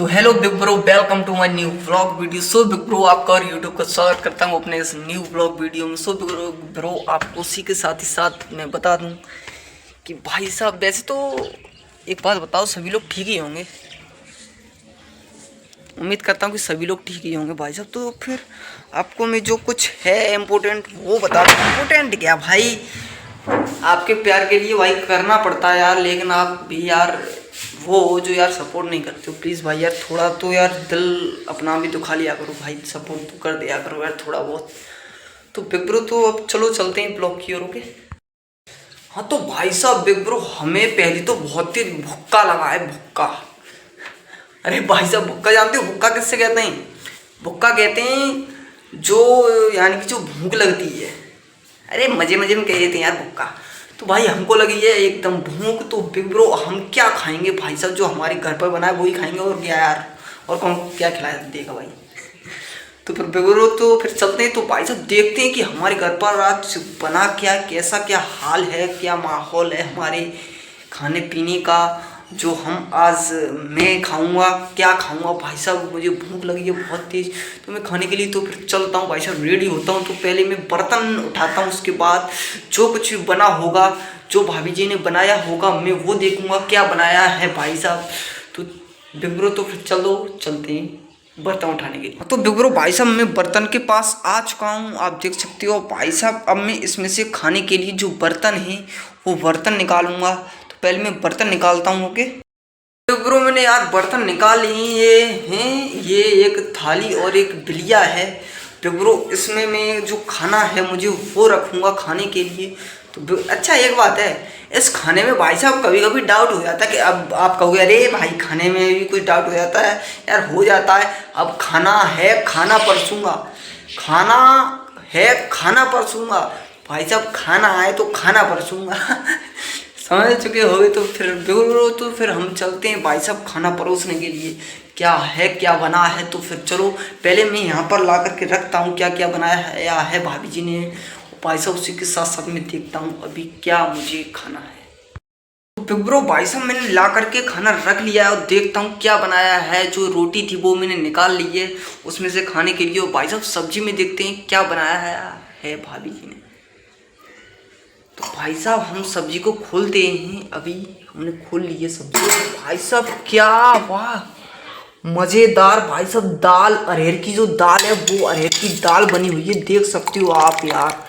तो hello big bro, welcome to my new vlog video. So big bro, आपका और YouTube का स्वागत करता हूँ अपने इस न्यू व्लॉग वीडियो में। सो बिग ब्रो, आपको उसी के साथ ही साथ मैं बता दूँ कि भाई साहब, वैसे तो एक बात बताओ, सभी लोग ठीक ही होंगे। उम्मीद करता हूँ कि सभी लोग ठीक ही होंगे भाई साहब। तो फिर आपको मैं जो कुछ है इम्पोर्टेंट वो बता दूँ। इम्पोर्टेंट क्या भाई, आपके प्यार के लिए भाई करना पड़ता है यार, लेकिन आप भी यार वो जो यार सपोर्ट नहीं करते हो। प्लीज़ भाई यार, थोड़ा तो यार दिल अपना भी दुखा लिया करो भाई, सपोर्ट तो कर दिया करो यार थोड़ा बहुत। तो बिग ब्रो, तो अब चलो चलते हैं ब्लॉग की ओर। ओके हाँ, तो भाई साहब बिग ब्रो, हमें पहले तो बहुत ही भुक्का लगा है, भुक्का। अरे भाई साहब, भुक्का जानते हो? भुक्का किससे कहते हैं? भुक्का कहते हैं जो, यानी कि जो भूख लगती है। अरे मजे मजे में कह देते हैं यार भुक्का। तो भाई हमको लगी है एकदम भूख। तो बिग ब्रो, हम क्या खाएंगे भाई साहब? जो हमारे घर पर बना है वही खाएंगे, और क्या यार, और कौन क्या खिलाया देगा भाई। तो फिर बिग ब्रो, तो फिर चलते हैं। तो भाई साहब देखते हैं कि हमारे घर पर आज बना क्या, कैसा क्या हाल है, क्या माहौल है हमारे खाने पीने का, जो हम आज मैं खाऊंगा, क्या खाऊंगा भाई साहब। मुझे भूख लगी है बहुत तेज़, तो मैं खाने के लिए तो फिर चलता हूँ भाई साहब, रेडी होता हूँ। तो पहले मैं बर्तन उठाता हूँ, उसके बाद जो कुछ भी बना होगा, जो भाभी जी ने बनाया होगा, मैं वो देखूंगा क्या बनाया है भाई साहब। तो बिग ब्रो, तो फिर चलते हैं बर्तन उठाने के लिए। तो बिग ब्रो भाई साहब, मैं बर्तन के पास आ चुका हूँ, आप देख सकते हो भाई साहब। अब मैं इसमें से खाने के लिए जो बर्तन है वो बर्तन निकालूंगा। तो पहले मैं बर्तन निकालता हूँ। ओके बिग ब्रो, मैंने यार बर्तन निकाल लिए हैं। ये एक थाली और एक बिलिया है बिग ब्रो। इसमें मैं जो खाना है मुझे वो रखूँगा खाने के लिए। तो अच्छा, एक बात है, इस खाने में भाई साहब कभी कभी डाउट हो जाता है कि अब आप कहोगे अरे भाई खाने में भी कुछ डाउट हो जाता है यार, हो जाता है। अब खाना है, खाना परसूंगा, खाना है, खाना परसूंगा भाई साहब। खाना आए तो खाना परसूंगा समझ चुके होगे। तो फिर बिगड़ो, तो फिर हम चलते हैं भाई साहब खाना परोसने के लिए। क्या है, क्या बना है, तो फिर चलो पहले मैं यहाँ पर ला करके रखता हूँ क्या क्या बनाया है या है भाभी जी ने भाई साहब। उसी के साथ साथ मैं देखता हूँ अभी क्या मुझे खाना है। तो बिग ब्रो भाई साहब, मैंने ला करके खाना रख लिया है और देखता हूँ क्या बनाया है। जो रोटी थी वो मैंने निकाल ली है उसमें से खाने के लिए। और भाई साहब सब्जी में देखते हैं क्या बनाया है भाभी जी ने। तो भाई साहब हम सब्जी को खोलते हैं। अभी हमने खोल ली है सब्जी। भाई साहब क्या, वाह मज़ेदार भाई साहब दाल, अरहर की जो दाल है वो अरहर की दाल बनी हुई है, देख सकते हो आप यार।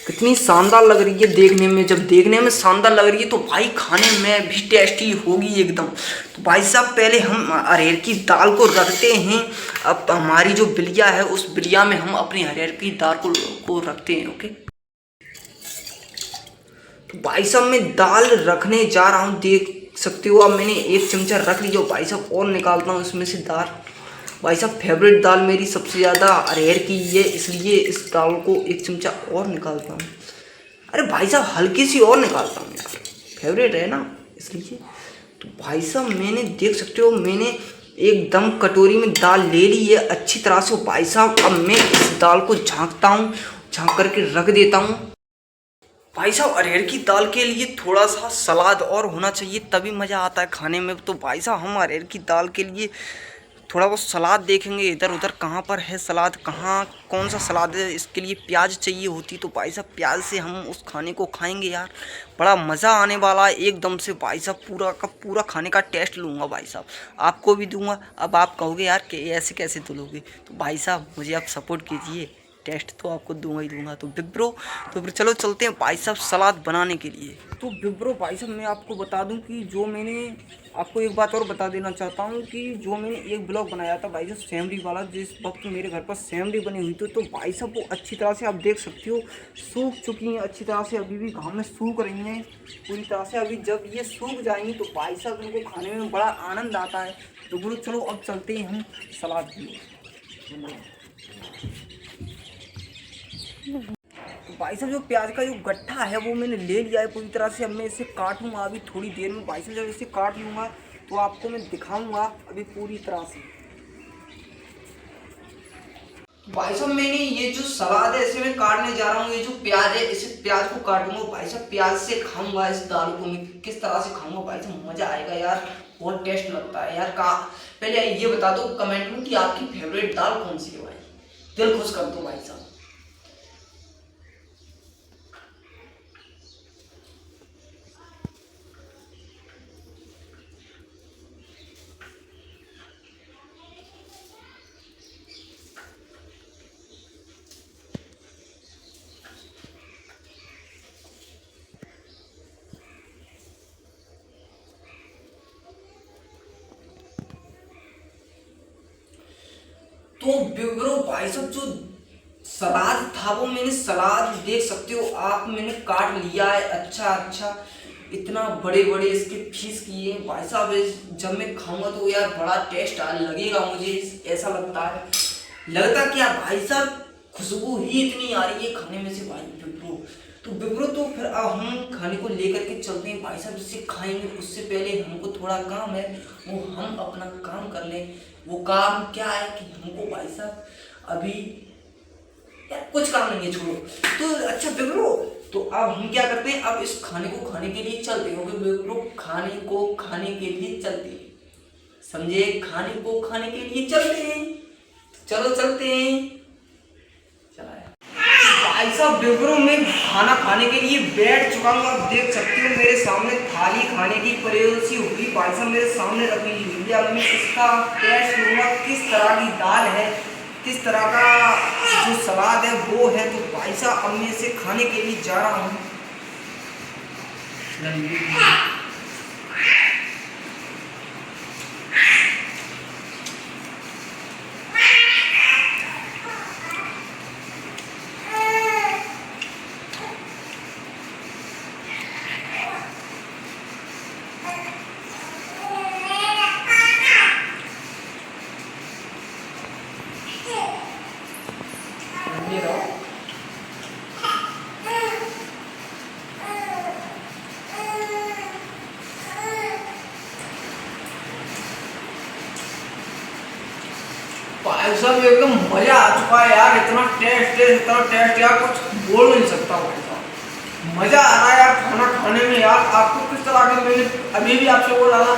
कितनी शानदार लग रही है देखने में। जब देखने में शानदार लग रही है तो भाई खाने में भी टेस्टी होगी एकदम। तो भाई साहब पहले हम अरहर की दाल को रखते हैं। अब हमारी जो बिलिया है उस बिलिया में हम अपनी अरहर की दाल को रखते हैं। ओके भाई साहब मैं दाल रखने जा रहा हूँ, देख सकते हो। अब मैंने एक चमचा रख लिया भाई साहब, और निकालता हूँ इसमें से दाल। भाई साहब फेवरेट दाल मेरी सबसे ज़्यादा अरहर की है, इसलिए इस दाल को एक चमचा और निकालता हूँ। अरे भाई साहब हल्की सी और निकालता हूँ यार, फेवरेट है ना इसलिए। तो भाई साहब मैंने देख सकते हो, मैंने एकदम कटोरी में दाल ले ली है अच्छी तरह से भाई साहब। अब मैं इस दाल को झाँकता हूँ, झाँक करके रख देता हूँ। भाई साहब अरहर की दाल के लिए थोड़ा सा सलाद और होना चाहिए, तभी मज़ा आता है खाने में। तो भाई साहब हम अरहर की दाल के लिए थोड़ा बहुत सलाद देखेंगे, इधर उधर कहाँ पर है सलाद, कहाँ कौन सा सलाद है। इसके लिए प्याज चाहिए होती, तो भाई साहब प्याज से हम उस खाने को खाएंगे यार, बड़ा मज़ा आने वाला है एकदम से भाई साहब। पूरा का पूरा खाने का टेस्ट लूँगा भाई साहब, आपको भी दूंगा। अब आप कहोगे यार कि ऐसे कैसे तुलोगे, तो भाई साहब मुझे आप सपोर्ट कीजिए, टेस्ट तो आपको दूंगा ही दूंगा। तो बिग ब्रो, तो फिर चलो चलते हैं भाई साहब सलाद बनाने के लिए। तो बिग ब्रो भाई साहब मैं आपको बता दूं कि जो मैंने आपको एक बात और बता देना चाहता हूं कि जो मैंने एक ब्लॉग बनाया था भाई साहब सेमरी वाला, जिस वक्त मेरे घर पर सेमरी बनी हुई थी, तो भाई साहब वो अच्छी तरह से आप देख सकते हो सूख चुकी हैं अच्छी तरह से, अभी भी घाम में सूख रही हैं पूरी तरह से। अभी जब ये सूख जाएंगी तो भाई साहब इनको खाने में बड़ा आनंद आता है। तो बोलो चलो अब चलते हैं हम सलाद की ओर। तो भाई साहब जो प्याज का जो गट्ठा है वो मैंने ले लिया है पूरी तरह से। अब मैं इसे काटूंगा अभी थोड़ी देर में भाई साहब। जब इसे काट लूँगा तो आपको मैं दिखाऊंगा अभी पूरी तरह से। भाई साहब मैंने ये जो सलाद है इसे मैं काटने जा रहा हूँ। ये जो प्याज है इसे प्याज को काटूंगा भाई साहब, प्याज से खाऊंगा इस दाल को मैं। किस तरह से खाऊंगा भाई साहब, मजा आएगा यार। बहुत टेस्ट लगता है यार। का पहले ये बता दो कमेंट में कि आपकी फेवरेट दाल कौन सी है भाई, दिल खुश कर दो भाई साहब। तो ब्रो भाई साहब जो सलाद था वो मैंने सलाद देख सकते हो आप, मैंने काट लिया है अच्छा अच्छा, इतना बड़े बड़े इसके पीस किए भाई साहब। जब मैं खाऊंगा तो यार बड़ा टेस्ट लगेगा मुझे, ऐसा लगता है। लगता क्या भाई साहब, खुशबू ही इतनी आ रही है खाने में से भाई बिब्रो। तो बिब्रो तो फिर अब हम खाने को लेकर के चलते हैं भाई साहब, जिससे खाएंगे उससे पहले हमको थोड़ा काम है, वो हम अपना काम कर लें। वो काम क्या है कि हमको भाई साहब अभी यार कुछ काम नहीं है, छोड़ो। तो अच्छा बिब्रो, तो अब हम क्या करते हैं, अब इस खाने को खाने के लिए चलते हैं। ओके बिब्रो, खाने को खाने के लिए चलते हैं, समझे, खाने को खाने के लिए चलते हैं, चलो चलते हैं। भाई साहब बिब्रो मैं खाना खाने के लिए बैठ चुका हूँ, आप देख सकते हो मेरे सामने थाली खाने की परोसी हुई भाई साहब मेरे सामने रखी हुई है। अब मैं इसका टेस्ट लूँगा, किस तरह की दाल है, किस तरह का जो सलाद है वो है। तो भाई साहब अब मैं इसे खाने के लिए जा रहा हूँ। भाई साहब एकदम मजा आ चुका है यार, इतना टेस्ट यार कुछ बोल नहीं सकता भाई साहब। मजा आ रहा है यार खाना खाने में यार। आपको किस तरह की, मैंने अभी भी आपसे बोल रहा था,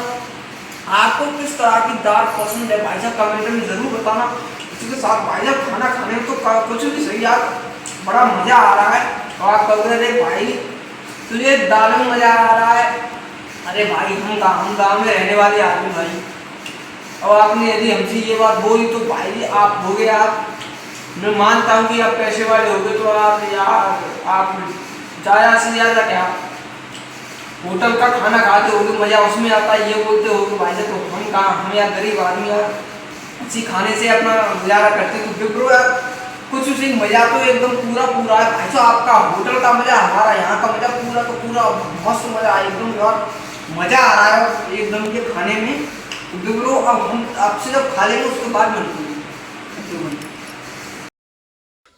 आपको किस तरह की दाल पसंद है भाई साहब कमेंट में जरूर बताना। इसी के साथ भाई साहब खाना खाने में तो कुछ भी सही यार, बड़ा मजा आ रहा है। और आप कह रहे थे भाई तुझे दाल में मजा आ रहा है, अरे भाई हम गाँव में रहने वाले आदमी भाई। अब आपने यदि हमसे ये बात बोली तो भाई आप हो गए, आप मैं मानता हूँ कि आप पैसे वाले हो गए, तो आप यार आप ज़्यादा से ज़्यादा क्या होटल का खाना खाते हो मज़ा उसमें आता है, ये बोलते हो कि भाई साहब तो हम कहाँ, हम यार गरीब आदमी यार अच्छी खाने से अपना गुजारा करते। तो बिब्रो यार कुछ उसी मज़ा तो एकदम पूरा पूरा है भाई साहब। आपका होटल का मज़ा, हमारा यहाँ का मज़ा पूरा का पूरा मस्त मज़ा है एकदम यार, मज़ा आ रहा है एकदम ये खाने में। बिब्रो अब हम आपसे जब खा लेंगे उसके बाद मिलते।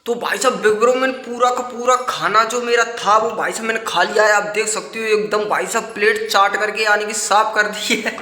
तो भाई साहब बिब्रो मैंने पूरा का पूरा खाना जो मेरा था वो भाई साहब मैंने खा लिया है। आप देख सकते हो एकदम भाई साहब प्लेट चाट करके यानी कि साफ कर दी है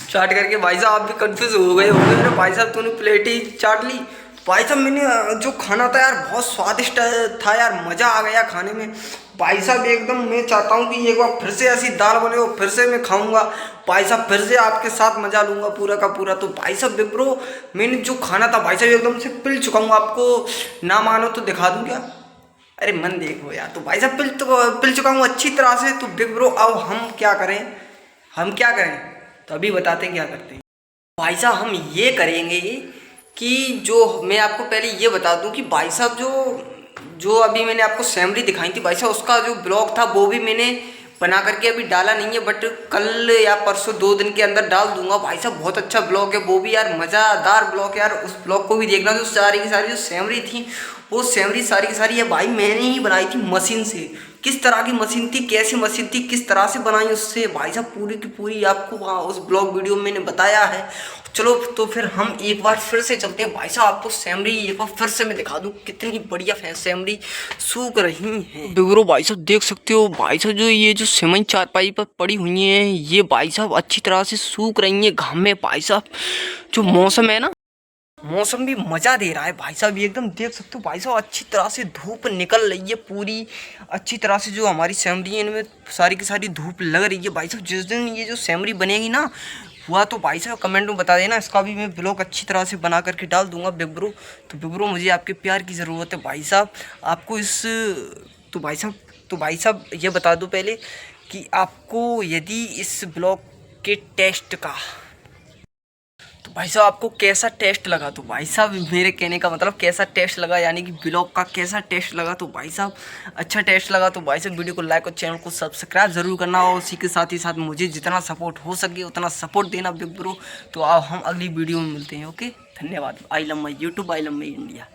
चाट करके। भाई साहब आप भी कंफ्यूज हो गए होंगे, भाई साहब तूने प्लेट ही चाट ली। भाई साहब मैंने जो खाना था यार बहुत स्वादिष्ट था यार, मज़ा आ गया खाने में भाई साहब एकदम। मैं चाहता हूँ कि एक बार फिर से ऐसी दाल बने हो, फिर से मैं खाऊंगा भाई साहब, फिर से आपके साथ मजा लूँगा पूरा का पूरा। तो भाई साहब बिब्रो मैंने जो खाना था भाई साहब एकदम से पिल चुका हूँ, आपको ना मानो तो दिखा दूँ क्या, अरे मन देखो यार। तो भाई साहब पिल चुका हूँ अच्छी तरह से। तो बिब्रो अब हम क्या करें, हम क्या करें, तो अभी बताते हैं क्या करते हैं। भाई साहब हम ये करेंगे कि जो मैं आपको पहले ये बता दूं कि भाई साहब जो अभी मैंने आपको सेमरी दिखाई थी भाई साहब, उसका जो ब्लॉग था वो भी मैंने बना करके अभी डाला नहीं है, बट कल या परसों 2 दिन के अंदर डाल दूंगा भाई साहब। बहुत अच्छा ब्लॉग है वो भी यार, मज़ेदार ब्लॉग है यार, उस ब्लॉग को भी देखना। जो सारी की सारी जो सेमरी थी वो सेमरी सारी की सारी है भाई मैंने ही बनाई थी मशीन से। किस तरह की मशीन थी, कैसी मशीन थी, किस तरह से बनाई उससे भाई साहब पूरी की पूरी आपको वहाँ उस ब्लॉग वीडियो में मैंने बताया है। चलो तो फिर हम एक बार फिर से चलते हैं भाई साहब, आपको सेमरी एक बार फिर से मैं दिखा दूँ कितनी बढ़िया सेमरी सूख रही है। बिब्रो भाई साहब देख सकते हो भाई साहब, जो ये जो सेमई चारपाई पर पड़ी हुई है ये भाई साहब अच्छी तरह से सूख रही है घाम में भाई साहब। जो मौसम है ना मौसम भी मज़ा दे रहा है भाई साहब, ये एकदम देख सकते हो भाई साहब, अच्छी तरह से धूप निकल रही है पूरी अच्छी तरह से। जो हमारी सेमरी है इनमें सारी की सारी धूप लग रही है भाई साहब। जिस दिन ये जो सेमरी बनेगी ना हुआ तो भाई साहब कमेंट में बता देना, इसका भी मैं ब्लॉग अच्छी तरह से बना करके डाल दूंगा बिग ब्रो। तो बिग ब्रो मुझे आपके प्यार की ज़रूरत है भाई साहब। आपको इस तो भाई साहब ये बता दूँ पहले कि आपको यदि इस ब्लॉग के टेस्ट का तो भाई साहब आपको कैसा टेस्ट लगा, तो भाई साहब मेरे कहने का मतलब कैसा टेस्ट लगा यानी कि ब्लॉग का कैसा टेस्ट लगा, तो भाई साहब अच्छा टेस्ट लगा तो भाई साहब वीडियो को लाइक और चैनल को सब्सक्राइब ज़रूर करना, और उसी के साथ ही साथ मुझे जितना सपोर्ट हो सके उतना सपोर्ट देना बिग ब्रो। तो आप हम अगली वीडियो में मिलते हैं। ओके, धन्यवाद। I love my YouTube, I love my India.